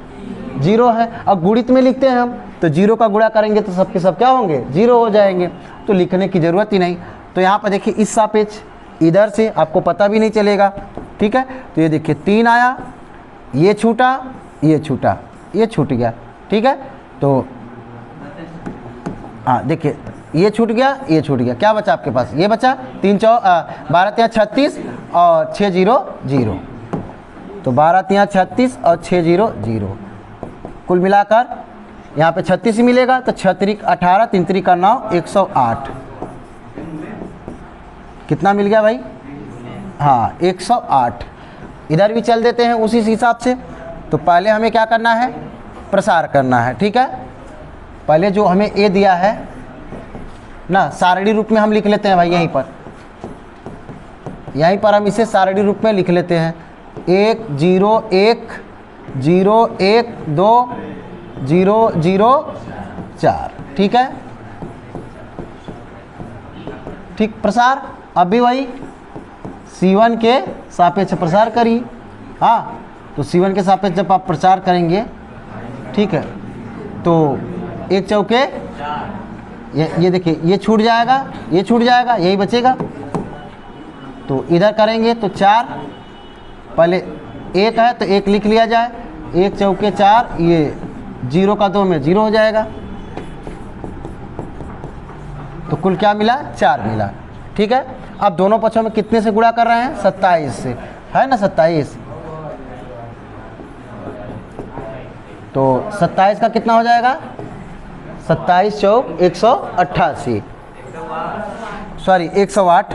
0 है। अब गुणित में लिखते हैं हम, तो 0 का गुणा करेंगे तो सबके सब क्या होंगे? 0 हो जाएंगे, तो लिखने की ज़रूरत ही नहीं। तो यहाँ पर देखिए इस सापेक्ष इधर से आपको पता भी नहीं चलेगा। ठीक है, तो ये देखिए 3 आया, ये छूटा, ये छूटा, ये छूट गया। ठीक है, तो हाँ देखिए ये छूट गया, ये छूट गया, क्या बचा आपके पास? ये बचा 3 12 3 36 और 6 0 0। तो 12 3 36 और 6 0 0, कुल मिलाकर यहाँ पे 36 ही मिलेगा। तो 6 3 18, 3 3 का 9, 108। कितना मिल गया भाई? हाँ 108। इधर भी चल देते हैं उसी हिसाब से। तो पहले हमें क्या करना है? प्रसार करना है। ठीक है, पहले जो हमें ए दिया है ना, सारणी रूप में हम लिख लेते हैं भाई। यहीं पर हम इसे सारणी रूप में लिख लेते हैं। 1 0 1 0 1 2 0 0 4। ठीक है, ठीक। प्रसार अब भी वही C1 के सापेक्ष प्रसार करिए। हाँ, तो C1 के सापेक्ष जब आप प्रसार करेंगे, ठीक है, तो 1 चौके ये देखिए ये छूट जाएगा, ये छूट जाएगा, यही बचेगा। तो इधर करेंगे तो 4, पहले 1 है तो 1 लिख लिया जाए, 1 चौके 4, ये 0 का 2 में 0 हो जाएगा। तो कुल क्या मिला? 4 मिला। ठीक है, अब दोनों पक्षों में कितने से गुणा कर रहे हैं? 27 से, है ना 27। तो 27 का कितना हो जाएगा? 27 चौक 188, सॉरी 108।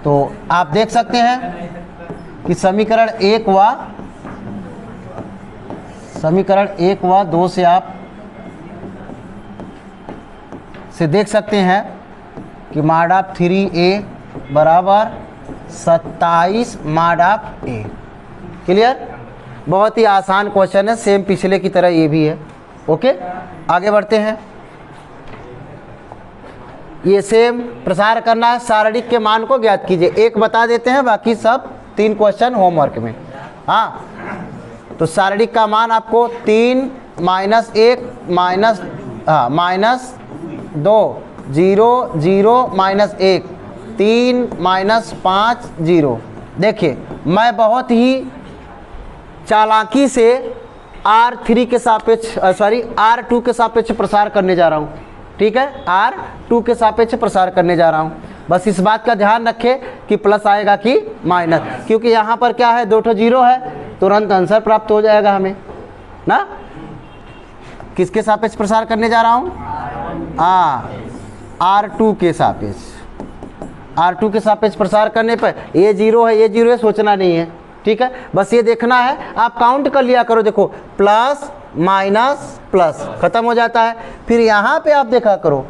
तो आप देख सकते हैं कि समीकरण 1 व 2 से आप से देख सकते हैं कि mod ऑफ 3a बराबर 27 mod ऑफ a। क्लियर? बहुत ही आसान क्वेश्चन है, सेम पिछले की तरह ये भी है। ओके, आगे बढ़ते हैं। ये सेम प्रसार करना है, सारणिक के मान को ज्ञात कीजिए। एक बता देते हैं, बाकी सब 3 क्वेश्चन होमवर्क में। हाँ, तो सारणिक का मान आपको 3 -1 -2 0 0 -1 3 -5 0। देखिए मैं बहुत ही चालाकी से R3 के सापेक्ष R2 के सापेक्ष प्रसार करने जा रहा हूँ। ठीक है, R2 के सापेक्ष प्रसार करने जा रहा हूँ। बस इस बात का ध्यान रखें कि प्लस आएगा कि माइनस, क्योंकि यहाँ पर क्या है? 2 0 है, तुरंत आंसर प्राप्त हो जाएगा हमें ना। किसके सापेक्ष प्रसार करने जा रहा हूँ? R2 के सापेक्ष। R2 के सापेक्ष प्रसार करने पर ये 0 है, ये 0 है, सोचना नहीं है। ठीक है, बस ये देखना है, आप काउंट कर लिया करो। देखो प्लस माइनस प्लस खत्म हो जाता है, फिर यहाँ पे आप देखा करो।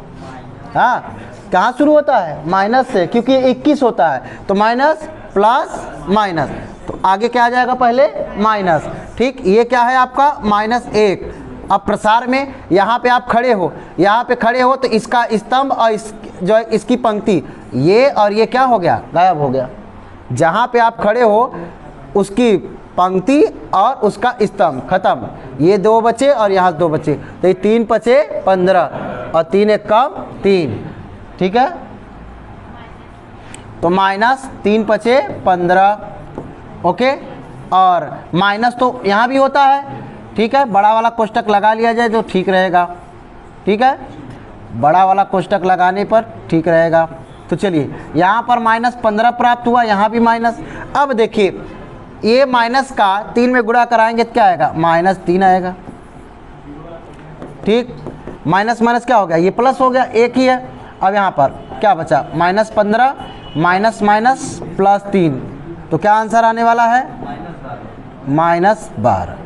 हाँ, कहाँ शुरू होता है? माइनस से, क्योंकि 21 होता है, तो माइनस प्लस माइनस, तो आगे क्या आ जाएगा? पहले माइनस। ठीक, ये क्या है आपका? -1। अब प्रसार में यहाँ पे आप खड़े हो, यहाँ पे खड़े हो तो इसका स्तंभ और जो इसकी पंक्ति, ये और ये क्या हो गया? गायब हो गया। जहाँ पे आप खड़े हो उसकी पंक्ति और उसका स्तंभ खत्म। ये 2 बचे और यहाँ 2 बचे, तो ये 3 बचे 15 और 3 1 कम 3। ठीक है, तो -3 बचे 15। ओके, और माइनस तो यहाँ भी होता है। ठीक है, बड़ा वाला कोष्टक लगा लिया जाए तो ठीक रहेगा। ठीक है, बड़ा वाला कोष्टक लगाने पर ठीक रहेगा। तो चलिए यहाँ पर -15 प्राप्त हुआ, यहाँ भी माइनस। अब देखिए ये माइनस का 3 में गुणा कराएंगे तो क्या आएगा, -3 आएगा। ठीक, माइनस माइनस क्या हो गया, ये प्लस हो गया, एक ही है। अब यहाँ पर क्या बचा, -15 माइनस माइनस +3, तो क्या आंसर आने वाला है, -12।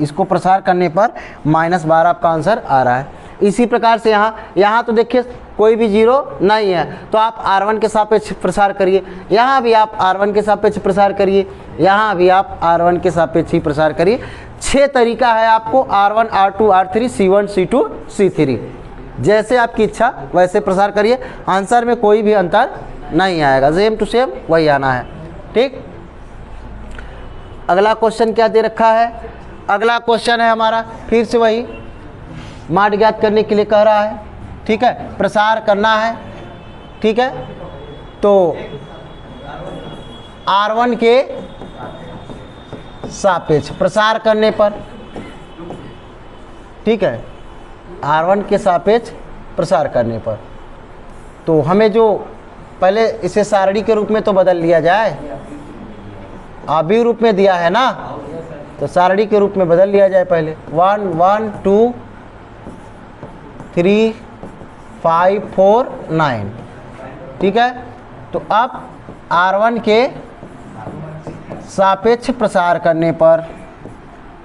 इसको प्रसार करने पर -12 आपका आंसर आ रहा है। इसी प्रकार से यहाँ तो देखिए कोई भी जीरो नहीं है, तो आप R1 के सापेक्ष प्रसार करिए, यहाँ भी आप R1 के सापेक्ष प्रसार करिए, यहाँ भी आप R1 के सापेक्ष ही प्रसार करिए। 6 तरीका है आपको, R1 R2 R3 C1 C2 C3, जैसे आपकी इच्छा वैसे प्रसार करिए, आंसर में कोई भी अंतर नहीं आएगा, सेम टू सेम वही आना है। ठीक, अगला क्वेश्चन क्या दे रखा है, अगला क्वेश्चन है हमारा फिर से वही मान ज्ञात करने के लिए कह रहा है। ठीक है, प्रसार करना है। ठीक है, तो R1 के सापेक्ष प्रसार करने पर, ठीक है, R1 के सापेक्ष प्रसार करने पर, तो हमें जो पहले इसे सारणी के रूप में तो बदल लिया जाए, आव्यूह रूप में दिया है ना, तो सारणी के रूप में बदल लिया जाए पहले। 1 1 2 3 5 4 9। ठीक है, तो अब R1 के सापेक्ष प्रसार करने पर,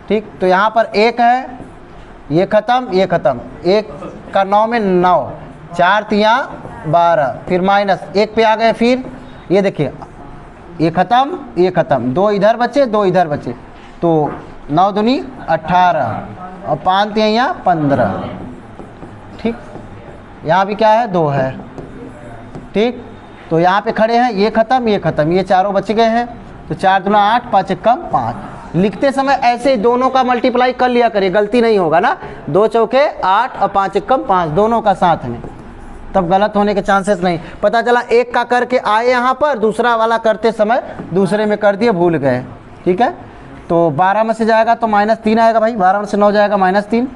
ठीक, तो यहाँ पर 1 है, ये ख़त्म ये ख़त्म, 1 का 9 में 9, 4 तियाँ 12, फिर -1 पे आ गए, फिर ये देखिए ये ख़त्म ये ख़त्म, 2 इधर बचे 2 इधर बचे, तो 9 दूनी 18 और 5 तियाँ 15। ठीक, यहाँ भी क्या है, 2 है। ठीक, तो यहाँ पे खड़े हैं, ये ख़त्म ये चारों बच गए हैं, तो 4 दूना 8 5 एकम 5। लिखते समय ऐसे ही दोनों का मल्टीप्लाई कर लिया करिए, गलती नहीं होगा ना, 2 चौके 8 और 5 एकम 5 दोनों का साथ में, तब गलत होने के चांसेस नहीं। पता चला एक का करके आए यहाँ पर, दूसरा वाला करते समय दूसरे में कर दिए, भूल गए। ठीक है, तो 12 में से जाएगा तो -3 आएगा भाई, 12 में से 9 जाएगा -3,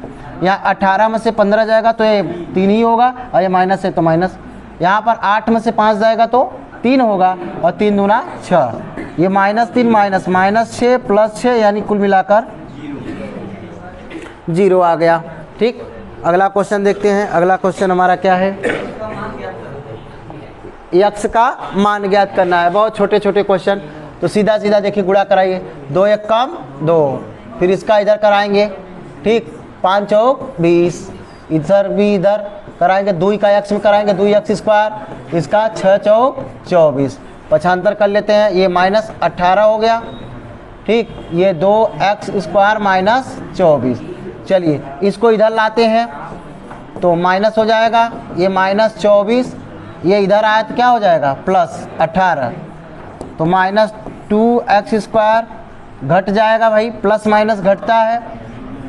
यहाँ 18 में से 15 जाएगा तो ये 3 ही होगा, और ये माइनस है तो माइनस, यहाँ पर 8 में से 5 जाएगा तो 3 होगा, और 3 दूना 6, ये -3 -6 +6, यानी कुल मिलाकर 0 आ गया। ठीक, अगला क्वेश्चन देखते हैं। अगला क्वेश्चन हमारा क्या है, x का मान ज्ञात करना है। बहुत छोटे छोटे क्वेश्चन, तो सीधा सीधा देखिए गुणा कराइए, 2 एकम 2, फिर इसका इधर कराएंगे। ठीक, 5 चौक 20, इधर भी इधर कराएंगे, 2 का x में कराएंगे 2x², इसका 6 चौक 24, पक्षांतर कर लेते हैं, ये -18 हो गया। ठीक, ये 2x² -24, चलिए इसको इधर लाते हैं तो माइनस हो जाएगा, ये -24, ये इधर आया तो क्या हो जाएगा, +18, तो -2x² घट जाएगा भाई, प्लस माइनस घटता है,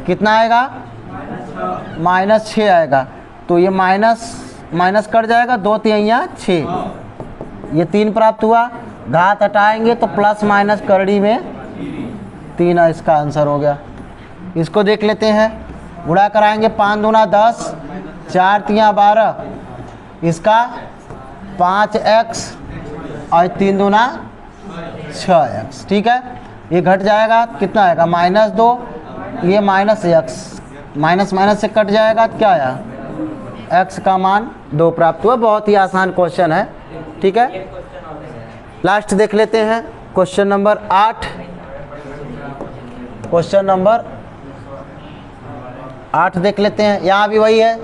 कितना आएगा, -6 आएगा, तो ये माइनस कट जाएगा, 2 तिहाइयाँ 6, ये 3 प्राप्त हुआ, घात हटाएंगे तो प्लस माइनस करड़ी में 3, इसका आंसर हो गया। इसको देख लेते हैं, गुणा कराएंगे, 5 दूना 10, 4 तियाँ 12, इसका 5x और 3 दूना 6x। ठीक है, ये घट जाएगा, कितना आएगा, -2, ये -x, माइनस माइनस से कट जाएगा तो क्या आया, x का मान 2 प्राप्त हुआ। बहुत ही आसान क्वेश्चन है। ठीक है, लास्ट देख लेते हैं, क्वेश्चन नंबर 8। क्वेश्चन नंबर 8 देख लेते हैं, यहाँ भी वही है,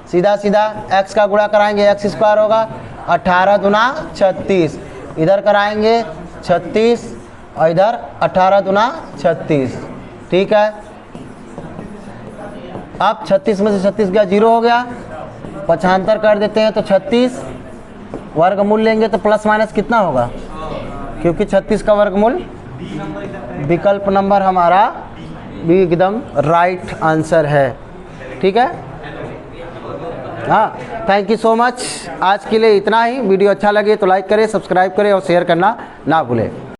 सीधा सीधा x का गुणा कराएंगे, x² होगा, 18 दूना 36, इधर कराएंगे 36 और इधर 18 दूना 36। ठीक है, अब 36 में से 36 गया, 0 हो गया, पक्षांतर कर देते हैं तो 36, वर्गमूल लेंगे तो प्लस माइनस कितना होगा, क्योंकि 36 का वर्गमूल, विकल्प नंबर हमारा भी एकदम राइट आंसर है। ठीक है, हाँ, थैंक यू सो मच। आज के लिए इतना ही। वीडियो अच्छा लगे तो लाइक करें, सब्सक्राइब करें और शेयर करना ना भूलें।